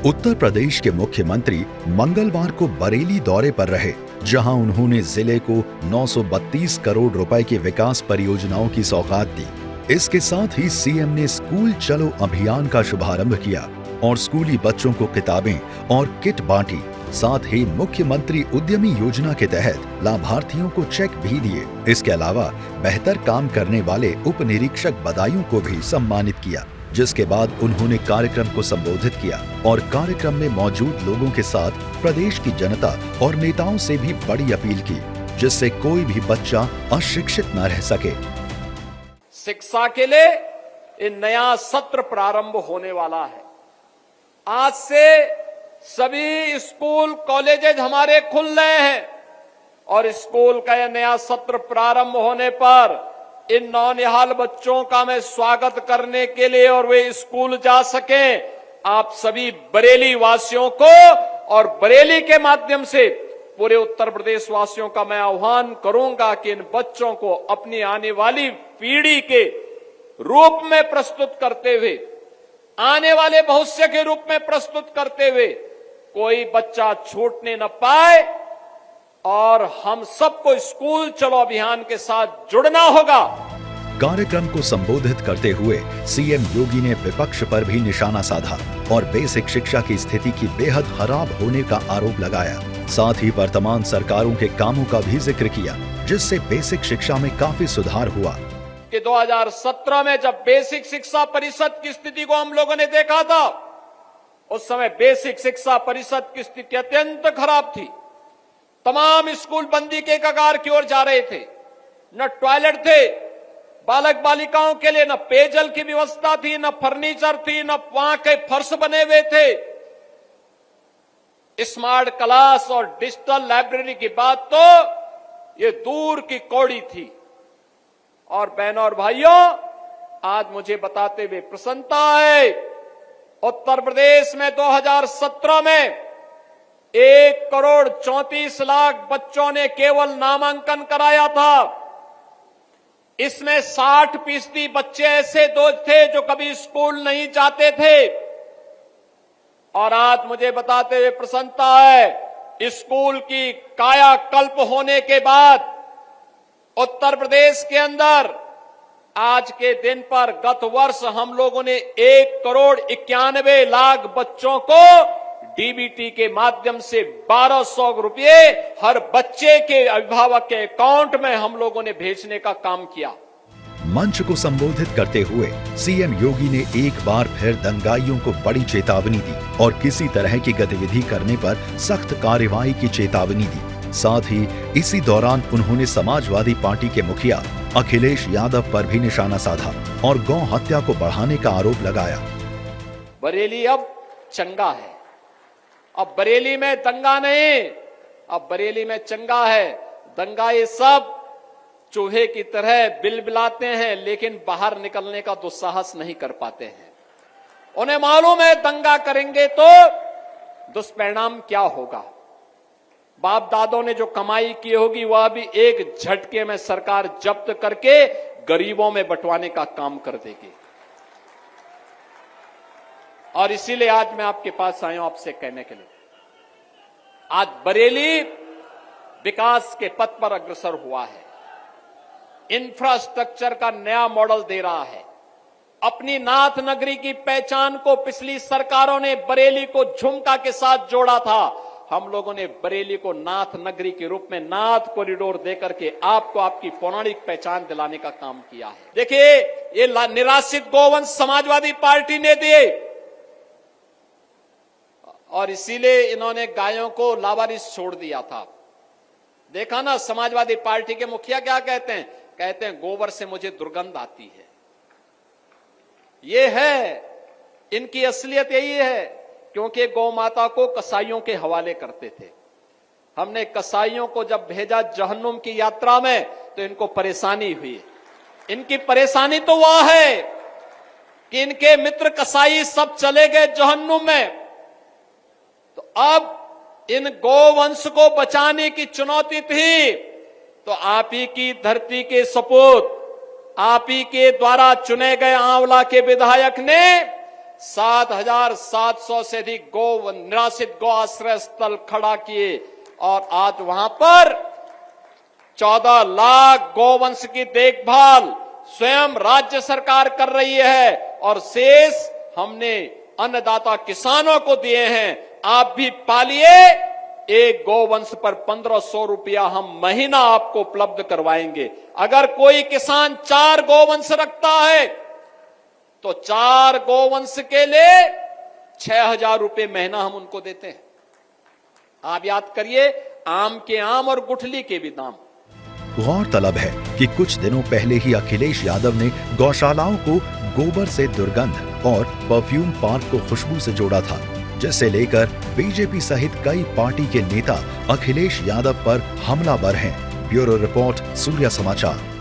उत्तर प्रदेश के मुख्यमंत्री मंगलवार को बरेली दौरे पर रहे, जहां उन्होंने जिले को 932 करोड़ रुपए की विकास परियोजनाओं की सौगात दी। इसके साथ ही सीएम ने स्कूल चलो अभियान का शुभारंभ किया और स्कूली बच्चों को किताबें और किट बांटी। साथ ही मुख्यमंत्री उद्यमी योजना के तहत लाभार्थियों को चेक भी दिए। इसके अलावा बेहतर काम करने वाले उप निरीक्षक बदायूं को भी सम्मानित किया, जिसके बाद उन्होंने कार्यक्रम को संबोधित किया और कार्यक्रम में मौजूद लोगों के साथ प्रदेश की जनता और नेताओं से भी बड़ी अपील की, जिससे कोई भी बच्चा अशिक्षित न रह सके। शिक्षा के लिए एक नया सत्र प्रारंभ होने वाला है। आज से सभी स्कूल कॉलेजेज हमारे खुल रहे हैं और स्कूल का यह नया सत्र प्रारंभ होने पर इन नौनिहाल बच्चों का मैं स्वागत करने के लिए और वे स्कूल जा सकें, आप सभी बरेली वासियों को और बरेली के माध्यम से पूरे उत्तर प्रदेश वासियों का मैं आह्वान करूंगा कि इन बच्चों को अपनी आने वाली पीढ़ी के रूप में प्रस्तुत करते हुए, आने वाले भविष्य के रूप में प्रस्तुत करते हुए कोई बच्चा छूटने न पाए और हम सबको स्कूल चलो अभियान के साथ जुड़ना होगा। कार्यक्रम को संबोधित करते हुए सीएम योगी ने विपक्ष पर भी निशाना साधा और बेसिक शिक्षा की स्थिति की बेहद खराब होने का आरोप लगाया। साथ ही वर्तमान सरकारों के कामों का भी जिक्र किया, जिससे बेसिक शिक्षा में काफी सुधार हुआ। कि 2017 में जब बेसिक शिक्षा परिषद की स्थिति को हम लोगों ने देखा था, उस समय बेसिक शिक्षा परिषद की स्थिति अत्यंत खराब थी। तमाम स्कूल बंदी के कगार की ओर जा रहे थे। न टॉयलेट थे बालक बालिकाओं के लिए, न पेयजल की व्यवस्था थी, न फर्नीचर थी, न वहां के फर्श बने हुए थे। स्मार्ट क्लास और डिजिटल लाइब्रेरी की बात तो ये दूर की कौड़ी थी। और बहनों और भाइयों, आज मुझे बताते हुए प्रसन्नता है, उत्तर प्रदेश में 2017 में 1,34,00,000 बच्चों ने केवल नामांकन कराया था। इसमें 60% बच्चे ऐसे थे जो कभी स्कूल नहीं जाते थे। और आज मुझे बताते हुए प्रसन्नता है, स्कूल की कायाकल्प होने के बाद उत्तर प्रदेश के अंदर आज के दिन पर गत वर्ष हम लोगों ने 1,91,00,000 बच्चों को डीबीटी के माध्यम से 1,200 रुपये हर बच्चे के अभिभावक के अकाउंट में हम लोगों ने भेजने का काम किया। मंच को संबोधित करते हुए सीएम योगी ने एक बार फिर दंगाइयों को बड़ी चेतावनी दी और किसी तरह की गतिविधि करने पर सख्त कार्रवाई की चेतावनी दी। साथ ही इसी दौरान उन्होंने समाजवादी पार्टी के मुखिया अखिलेश यादव पर भी निशाना साधा और गौ हत्या को बढ़ाने का आरोप लगाया। बरेली अब चंगा है, अब बरेली में दंगा नहीं, अब बरेली में चंगा है। दंगा ये सब चूहे की तरह बिलबिलाते हैं, लेकिन बाहर निकलने का दुस्साहस नहीं कर पाते हैं। उन्हें मालूम है दंगा करेंगे तो दुष्परिणाम क्या होगा। बाप दादों ने जो कमाई की होगी वह भी एक झटके में सरकार जब्त करके गरीबों में बंटवाने का काम कर देगी। और इसीलिए आज मैं आपके पास आया हूं आपसे कहने के लिए, आज बरेली विकास के पथ पर अग्रसर हुआ है, इंफ्रास्ट्रक्चर का नया मॉडल दे रहा है। अपनी नाथ नगरी की पहचान को पिछली सरकारों ने बरेली को झुमका के साथ जोड़ा था। हम लोगों ने बरेली को नाथ नगरी के रूप में नाथ कॉरिडोर देकर के आपको आपकी पौराणिक पहचान दिलाने का काम किया है। देखिए, ये निराश्रित गोवंश समाजवादी पार्टी ने दिए और इसीलिए इन्होंने गायों को लावारिस छोड़ दिया था। देखा ना, समाजवादी पार्टी के मुखिया क्या कहते हैं? कहते हैं गोबर से मुझे दुर्गंध आती है। ये है इनकी असलियत, यही है, क्योंकि गौ माता को कसाईयों के हवाले करते थे। हमने कसाईयों को जब भेजा जहन्नुम की यात्रा में तो इनको परेशानी हुई। इनकी परेशानी तो वह है कि इनके मित्र कसाई सब चले गए जहन्नुम में। तो अब इन गोवंश को बचाने की चुनौती थी, तो आप ही की धरती के सपूत, आप ही के द्वारा चुने गए आंवला के विधायक ने 7,700 से अधिक निराश्रित गौ आश्रय स्थल खड़ा किए और आज वहां पर 14 लाख गौवंश की देखभाल स्वयं राज्य सरकार कर रही है और शेष हमने अन्नदाता किसानों को दिए हैं। आप भी पालिए, एक गौवंश पर 1,500 रुपया हम महीना आपको उपलब्ध करवाएंगे। अगर कोई किसान 4 गौवंश रखता है तो 4 गौवंश के लिए 6,000 रुपये महीना हम उनको देते हैं। आप याद करिए, आम के आम और गुठली के भी दाम। गौरतलब है कि कुछ दिनों पहले ही अखिलेश यादव ने गौशालाओं को गोबर से दुर्गंध और परफ्यूम पार्क को खुशबू से जोड़ा था, जिसे लेकर बीजेपी सहित कई पार्टी के नेता अखिलेश यादव पर हमलावर हैं। ब्यूरो रिपोर्ट, सूर्या समाचार।